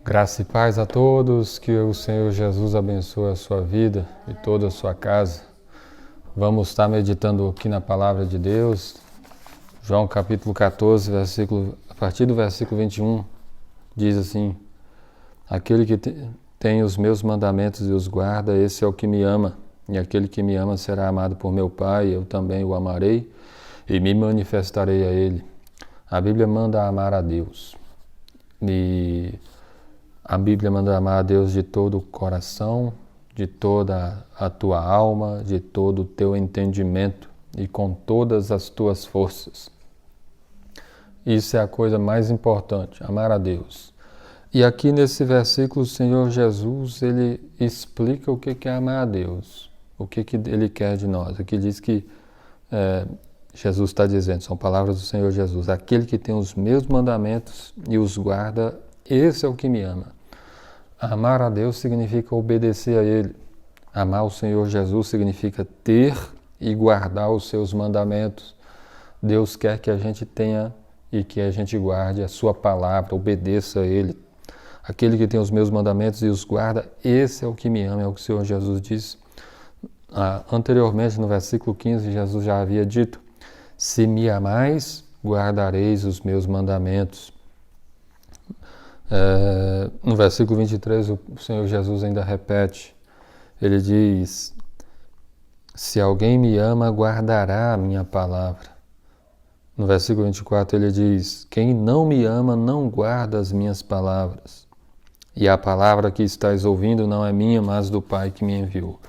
Graça e paz a todos, que o Senhor Jesus abençoe a sua vida e toda a sua casa. Vamos estar meditando aqui na palavra de Deus, João capítulo 14, a partir do versículo 21, diz assim: aquele que tem os meus mandamentos e os guarda, esse é o que me ama, e aquele que me ama será amado por meu Pai, eu também o amarei e me manifestarei a ele. A Bíblia manda amar a Deus, e a Bíblia manda amar a Deus de todo o coração, de toda a tua alma, de todo o teu entendimento e com todas as tuas forças. Isso é a coisa mais importante, amar a Deus. E aqui nesse versículo o Senhor Jesus, ele explica o que é amar a Deus, o que ele quer de nós. Aqui diz que Jesus está dizendo, são palavras do Senhor Jesus: aquele que tem os meus mandamentos e os guarda, esse é o que me ama. Amar a Deus significa obedecer a Ele. Amar o Senhor Jesus significa ter e guardar os seus mandamentos. Deus quer que a gente tenha e que a gente guarde a sua palavra, obedeça a Ele. Aquele que tem os meus mandamentos e os guarda, esse é o que me ama, é o que o Senhor Jesus disse. Anteriormente, no versículo 15, Jesus já havia dito: se me amais, guardareis os meus mandamentos. No versículo 23, o Senhor Jesus ainda repete, ele diz: se alguém me ama, guardará a minha palavra. No versículo 24 ele diz: quem não me ama não guarda as minhas palavras, e a palavra que estás ouvindo não é minha, mas do Pai que me enviou.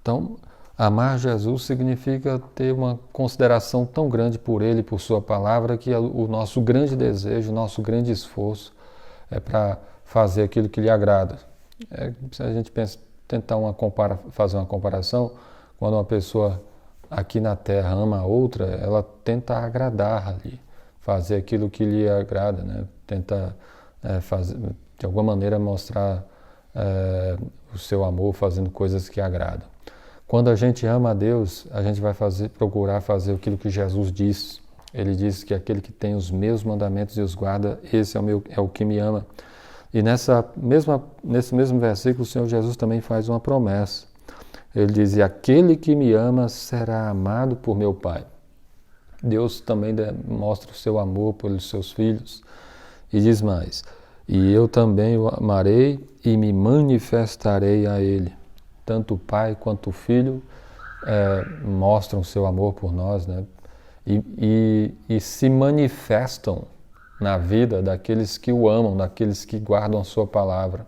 Então, amar Jesus significa ter uma consideração tão grande por Ele, por Sua palavra, que o nosso grande desejo, o nosso grande esforço é para fazer aquilo que lhe agrada. Se a gente tentar fazer uma comparação, quando uma pessoa aqui na Terra ama a outra, ela tenta agradar ali, fazer aquilo que lhe agrada, né? Tenta fazer, de alguma maneira mostrar o seu amor fazendo coisas que agradam. Quando a gente ama a Deus, a gente vai procurar fazer aquilo que Jesus disse. Ele diz que aquele que tem os meus mandamentos e os guarda, esse é o que me ama. E nesse mesmo versículo, o Senhor Jesus também faz uma promessa. Ele diz: e aquele que me ama será amado por meu Pai. Deus também mostra o seu amor pelos seus filhos. E diz mais: e eu também o amarei e me manifestarei a ele. Tanto o Pai quanto o Filho mostram o seu amor por nós, né? E se manifestam na vida daqueles que o amam, daqueles que guardam a sua palavra.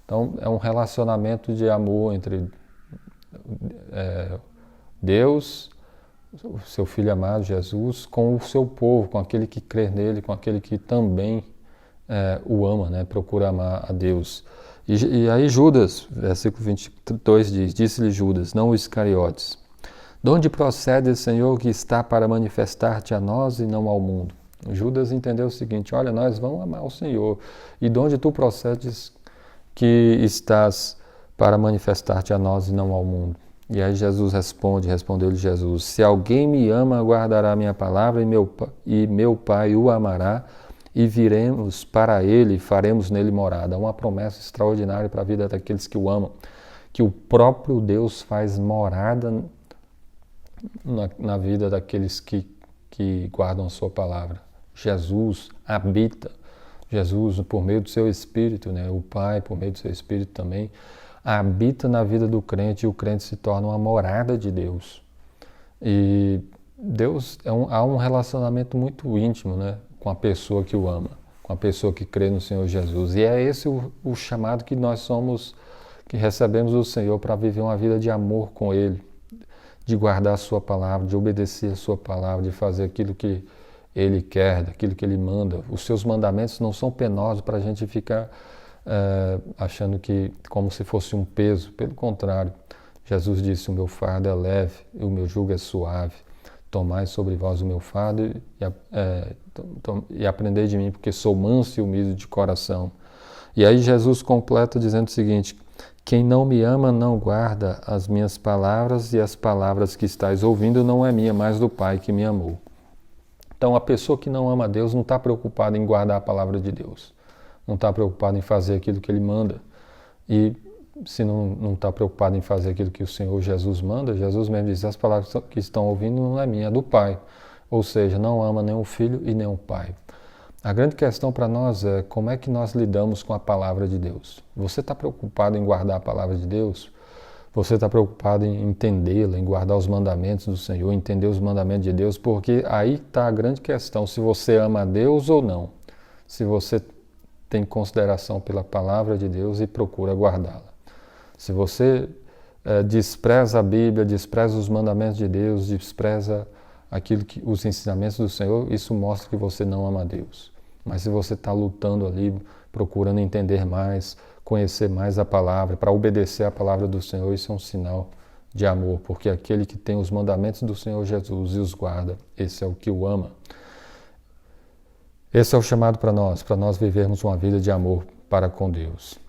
Então, é um relacionamento de amor entre Deus, o seu Filho amado, Jesus, com o seu povo, com aquele que crê nele, com aquele que também o ama, né? Procura amar a Deus. E aí Judas, versículo 22 diz: disse-lhe Judas, não o Iscariotes: de onde procede, Senhor, que está para manifestar-te a nós e não ao mundo? Judas entendeu o seguinte: olha, nós vamos amar o Senhor. E de onde tu procedes que estás para manifestar-te a nós e não ao mundo? E aí Jesus respondeu-lhe Jesus: se alguém me ama, guardará a minha palavra, e meu Pai o amará, e viremos para ele e faremos nele morada. Uma promessa extraordinária para a vida daqueles que o amam, que o próprio Deus faz morada na vida daqueles que guardam a sua palavra. Jesus habita, Jesus por meio do seu Espírito, né? O Pai por meio do seu Espírito também habita na vida do crente, e o crente se torna uma morada de Deus. E Deus há um relacionamento muito íntimo, né, com a pessoa que o ama, com a pessoa que crê no Senhor Jesus. E é esse o chamado que nós somos, que recebemos do Senhor para viver uma vida de amor com Ele, de guardar a sua palavra, de obedecer a sua palavra, de fazer aquilo que Ele quer, daquilo que Ele manda. Os seus mandamentos não são penosos para a gente ficar achando que como se fosse um peso. Pelo contrário, Jesus disse: o meu fardo é leve e o meu jugo é suave. Tomai sobre vós o meu fardo e aprendei de mim, porque sou manso e humilde de coração. E aí Jesus completa dizendo o seguinte: quem não me ama não guarda as minhas palavras, e as palavras que estáis ouvindo não é minha, mas do Pai que me amou. Então, a pessoa que não ama a Deus não está preocupada em guardar a palavra de Deus. não está preocupado em fazer aquilo que Ele manda. E se não está preocupado em fazer aquilo que o Senhor Jesus manda, Jesus mesmo diz, as palavras que estão ouvindo não é minha, é do Pai. Ou seja, não ama nem o Filho e nem o Pai. A grande questão para nós é como é que nós lidamos com a palavra de Deus. Você está preocupado em guardar a palavra de Deus? Você está preocupado em entendê-la, em guardar os mandamentos do Senhor, entender os mandamentos de Deus? Porque aí está a grande questão, se você ama a Deus ou não. Se você tem consideração pela palavra de Deus e procura guardá-la. Se você despreza a Bíblia, despreza os mandamentos de Deus, despreza os ensinamentos do Senhor, isso mostra que você não ama a Deus. Mas se você está lutando ali, procurando entender mais, conhecer mais a palavra, para obedecer a palavra do Senhor, isso é um sinal de amor, porque aquele que tem os mandamentos do Senhor Jesus e os guarda, esse é o que o ama. Esse é o chamado para nós vivermos uma vida de amor para com Deus.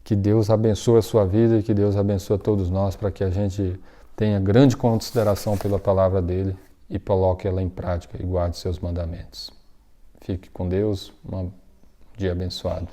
Que Deus abençoe a sua vida e que Deus abençoe a todos nós para que a gente tenha grande consideração pela palavra dele e coloque ela em prática e guarde seus mandamentos. Fique com Deus, um dia abençoado.